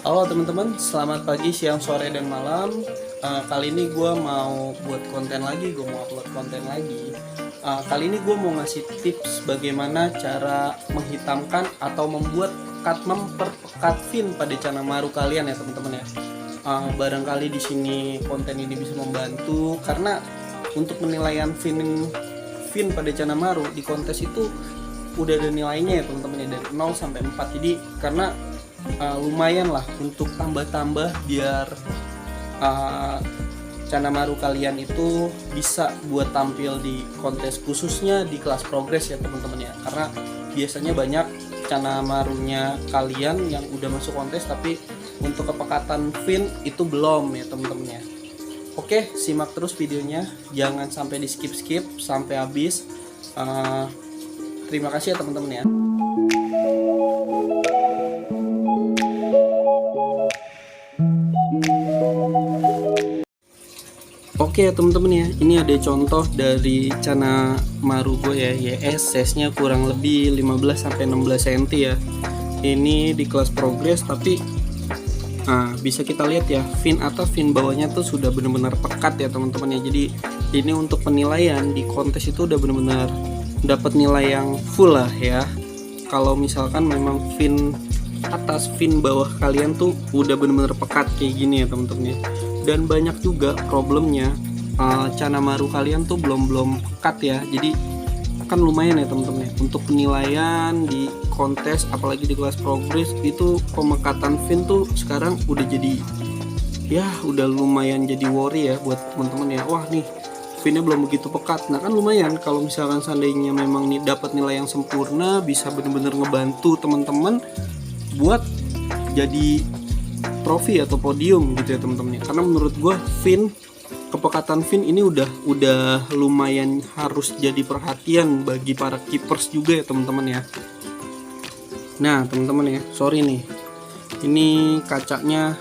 Halo teman-teman, selamat pagi, siang, sore, dan malam. Kali ini gue mau buat konten lagi, gue mau upload konten lagi. Kali ini gue mau ngasih tips bagaimana cara menghitamkan atau memperpekat fin pada Channa Maru kalian ya teman-teman ya. Barangkali di sini konten ini bisa membantu karena untuk penilaian fin pada Channa Maru di kontes itu udah ada nilainya ya teman-teman ya, dari 0 sampai 4. Jadi karena lumayan lah untuk tambah-tambah biar Channa Maru kalian itu bisa buat tampil di kontes, khususnya di kelas progres ya teman-teman ya, karena biasanya banyak Channa Marunya kalian yang udah masuk kontes tapi untuk kepekatan fin itu belum ya teman-teman ya. Oke, simak terus videonya, jangan sampai di skip sampai habis. Terima kasih ya teman-teman ya. Oke ya teman-teman ya, ini ada contoh dari Channa Maru gue ya, YS size-nya kurang lebih 15-16 cm ya. Ini di kelas progress tapi bisa kita lihat ya, fin atas fin bawahnya tuh sudah benar-benar pekat ya teman-teman ya. Jadi ini untuk penilaian di kontes itu udah benar-benar dapat nilai yang full lah ya. Kalau misalkan memang fin atas fin bawah kalian tuh udah benar-benar pekat kayak gini ya teman-teman ya. Dan banyak juga problemnya Channa Maru kalian tuh belum pekat ya. Jadi kan lumayan ya teman-teman ya, untuk penilaian di kontes apalagi di kelas progress itu pemekatan fin tuh sekarang udah jadi ya udah lumayan jadi worry ya buat teman-teman ya. Wah nih finnya belum begitu pekat. Nah kan lumayan kalau misalkan seandainya memang nih dapat nilai yang sempurna, bisa bener-bener ngebantu teman-teman buat jadi trofi atau podium gitu ya teman-teman ya. Karena menurut gue kepekatan fin ini udah lumayan harus jadi perhatian bagi para keepers juga ya teman-teman ya. Nah teman-teman ya, sorry nih, ini kacanya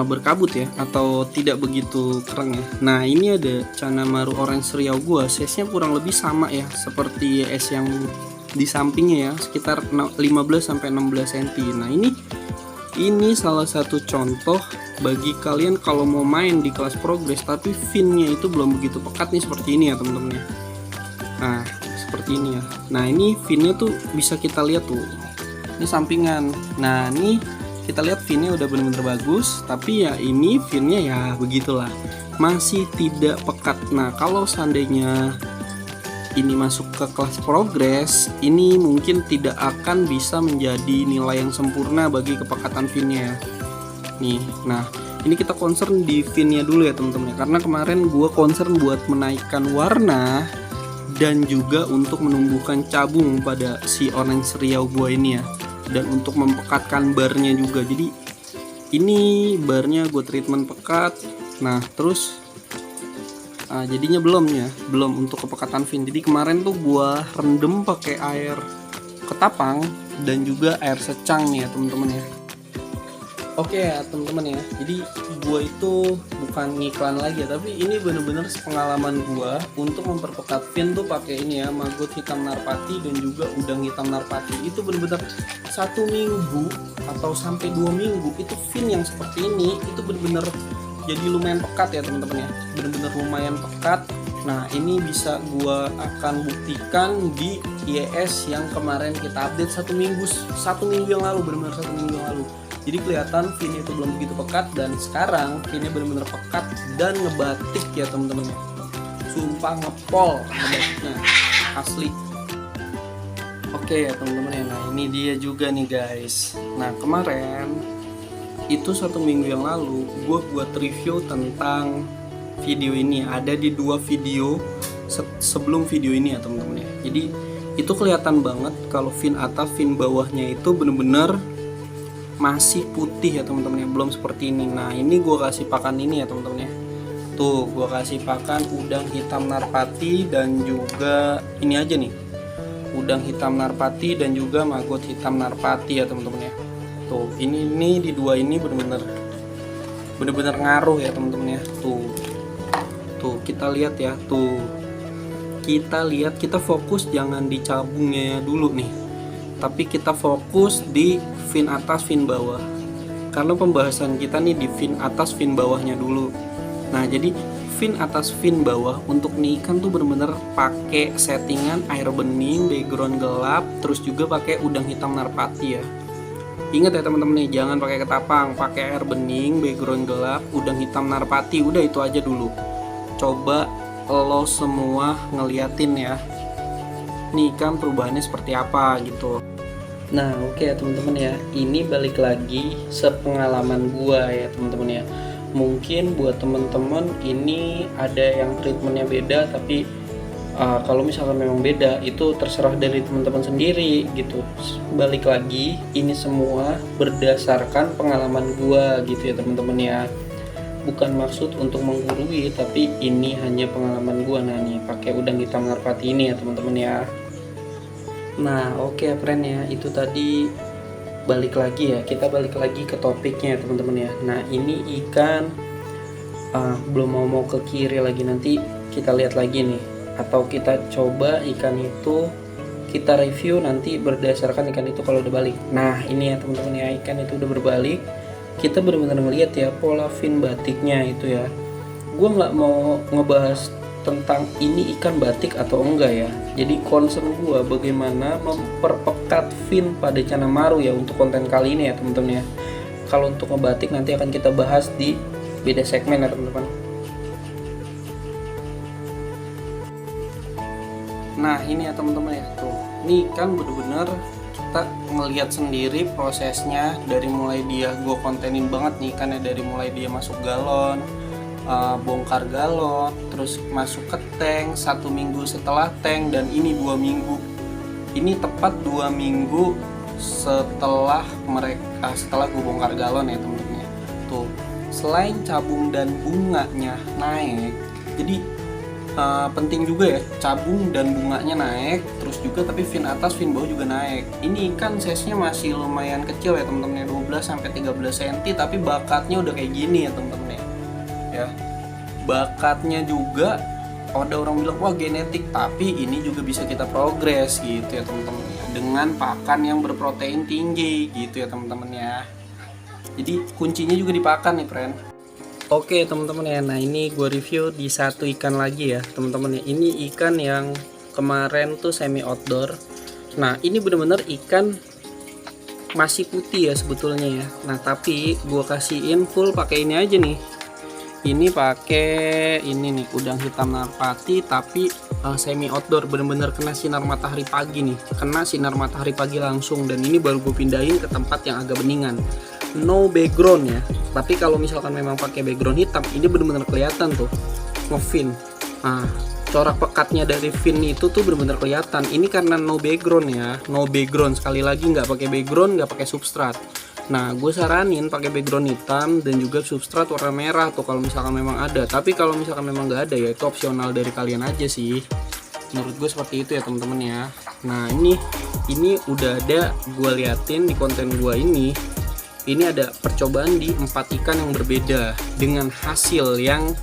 berkabut ya atau tidak begitu keren ya. Nah ini ada Channa Maru Orange Riau gua, size nya kurang lebih sama ya seperti YS yang di sampingnya ya, sekitar 15-16 cm. Nah ini salah satu contoh bagi kalian kalau mau main di kelas progress tapi finnya itu belum begitu pekat nih, seperti ini ya teman-teman ya. Nah seperti ini ya. Nah ini finnya tuh bisa kita lihat tuh, ini sampingan. Nah ini kita lihat finnya udah bener-bener bagus, tapi ya ini finnya ya begitulah, masih tidak pekat. Nah kalau seandainya ini masuk ke kelas progress, ini mungkin tidak akan bisa menjadi nilai yang sempurna bagi kepekatan finnya nih. Nah ini kita concern di finnya dulu ya teman-teman ya, karena kemarin gua concern buat menaikkan warna dan juga untuk menumbuhkan cabung pada si Orange Riau gua ini ya, dan untuk mempekatkan barnya juga. Jadi ini barnya gue treatment pekat. Nah terus jadinya belum untuk kepekatan fin. Jadi kemarin tuh gua rendem pakai air ketapang dan juga air secang nih ya teman-teman ya. Oke ya teman-teman ya, jadi gua itu bukan ngiklan lagi ya, tapi ini bener-bener pengalaman gua untuk memperpekat fin tuh pakai ini ya, maggot hitam narpati dan juga udang hitam narpati. Itu bener-bener 1 minggu atau sampai 2 minggu itu fin yang seperti ini itu bener-bener jadi lumayan pekat ya teman-teman ya, bener-bener lumayan pekat. Nah ini bisa gua akan buktikan di YS yang kemarin kita update 1 minggu yang lalu, bener-bener 1 minggu yang lalu. Jadi kelihatan finnya itu belum begitu pekat, dan sekarang finnya bener-bener pekat dan ngebatik ya teman-teman ya. Sumpah ngepol ngebatiknya asli. Oke ya teman-teman ya, nah ini dia juga nih guys. Nah kemarin itu 1 minggu yang lalu gue buat review tentang video ini, ada di 2 video sebelum video ini ya teman-teman ya. Jadi itu kelihatan banget kalau fin atas fin bawahnya itu bener-bener masih putih ya teman-teman ya, belum seperti ini. Nah ini gue kasih pakan ini ya teman-teman ya, tuh gue kasih pakan udang hitam narpati dan juga ini aja nih, udang hitam narpati dan juga maggot hitam narpati ya teman-teman ya. Tuh ini di 2 ini bener-bener ngaruh ya teman-teman ya. Tuh kita lihat ya, kita fokus jangan di cabungnya dulu nih, tapi kita fokus di fin atas fin bawah, karena pembahasan kita nih di fin atas fin bawahnya dulu. Nah jadi fin atas fin bawah untuk nih ikan tuh bener-bener pakai settingan air bening, background gelap, terus juga pakai udang hitam narpati ya. Ingat ya teman-teman nih, jangan pakai ketapang, pakai air bening, background gelap, udang hitam narpati, udah itu aja dulu. Coba lo semua ngeliatin ya, nih kan perubahannya seperti apa gitu. Nah oke ya teman-teman ya, ini balik lagi sepengalaman gua ya teman-teman ya. Mungkin buat teman-teman ini ada yang treatmentnya beda, tapi kalau misalkan memang beda itu terserah dari teman-teman sendiri gitu. Balik lagi, ini semua berdasarkan pengalaman gua gitu ya teman-teman ya. Bukan maksud untuk menggurui, tapi ini hanya pengalaman gua. Nah nih pakai udang hitam narpati ini ya teman-teman ya. Nah oke friend ya, itu tadi balik lagi ya, kita balik lagi ke topiknya ya teman-teman ya. Nah ini ikan belum mau ke kiri lagi, nanti kita lihat lagi nih, atau kita coba ikan itu kita review nanti berdasarkan ikan itu kalau udah balik. Nah ini ya teman-teman ya, ikan itu udah berbalik, kita benar-benar ngeliat ya pola fin batiknya itu ya. Gue nggak mau ngebahas tentang ini ikan batik atau enggak ya, jadi concern gue bagaimana memperpekat fin pada Channa Maru ya untuk konten kali ini ya teman-teman ya. Kalau untuk ngebatik nanti akan kita bahas di beda segmen ya teman-teman. Nah ini ya teman-teman ya, tuh ini kan bener-bener kita ngelihat sendiri prosesnya dari mulai dia, gue kontenin banget nih kan ya, dari mulai dia masuk galon, bongkar galon, terus masuk ke tank 1 minggu setelah tank, dan ini 2 minggu, ini tepat 2 minggu setelah setelah gue bongkar galon ya teman-teman ya. Tuh selain cabung dan bunganya naik, jadi penting juga ya, cabung dan bunganya naik, terus juga tapi fin atas fin bawah juga naik. Ini kan size-nya masih lumayan kecil ya teman-teman ya, 12-13 cm, tapi bakatnya udah kayak gini ya teman-teman ya. Bakatnya juga ada orang bilang wah genetik, tapi ini juga bisa kita progres gitu ya teman-teman ya, dengan pakan yang berprotein tinggi gitu ya teman-teman ya. Jadi kuncinya juga di pakan nih friend. Oke teman-teman ya, nah ini gue review di satu ikan lagi ya teman-teman ya. Ini ikan yang kemarin tuh semi outdoor. Nah ini bener-bener ikan masih putih ya sebetulnya ya. Nah tapi gue kasihin full pakai ini aja nih. Ini pakai ini nih udang hitam narpati, tapi semi outdoor, bener-bener kena sinar matahari pagi nih, kena sinar matahari pagi langsung. Dan ini baru gue pindahin ke tempat yang agak beningan, no background ya. Tapi kalau misalkan memang pakai background hitam, ini bener-bener kelihatan tuh ngefin. Nah corak pekatnya dari fin itu tuh bener-bener kelihatan. Ini karena no background ya, no background, sekali lagi nggak pakai background, nggak pakai substrat. Nah gue saranin pakai background hitam dan juga substrat warna merah tuh kalau misalkan memang ada. Tapi kalau misalkan memang nggak ada ya itu opsional dari kalian aja sih, menurut gue seperti itu ya teman-teman ya. Nah ini udah ada gue liatin di konten gue ini. Ini ada percobaan di 4 ikan yang berbeda dengan hasil yang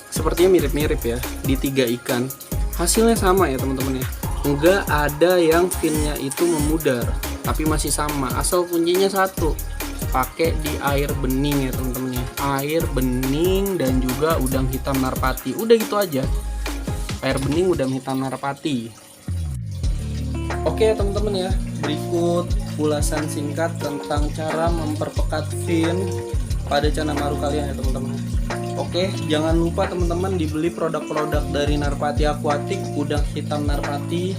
sepertinya mirip-mirip ya. Di 3 ikan hasilnya sama ya teman-teman ya, nggak ada yang finnya itu memudar, tapi masih sama. Asal kuncinya satu, pakai di air bening ya teman-teman ya, air bening dan juga udang hitam narpati. Udah gitu aja, air bening udang hitam narpati. Oke teman-teman ya, berikut ulasan singkat tentang cara memperpekat fin pada Channa Maru kalian ya teman-teman. Oke, jangan lupa teman-teman dibeli produk-produk dari Narpati Aquatic, udang hitam narpati.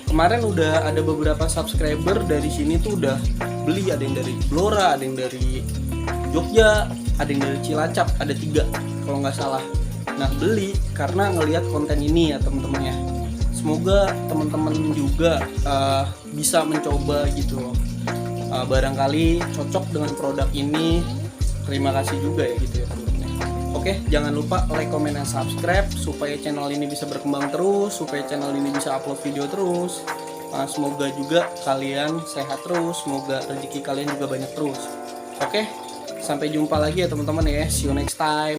Kemarin udah ada beberapa subscriber dari sini tuh udah beli, ada yang dari Blora, ada yang dari Jogja, ada yang dari Cilacap, ada 3 kalau nggak salah. Nah beli karena ngelihat konten ini ya teman-teman ya. Semoga teman-teman juga bisa mencoba gitu loh. Barangkali cocok dengan produk ini. Terima kasih juga ya gitu ya teman-teman. Oke, jangan lupa like, comment, dan subscribe supaya channel ini bisa berkembang terus, supaya channel ini bisa upload video terus. Semoga juga kalian sehat terus, semoga rezeki kalian juga banyak terus. Oke, sampai jumpa lagi ya teman-teman ya. See you next time.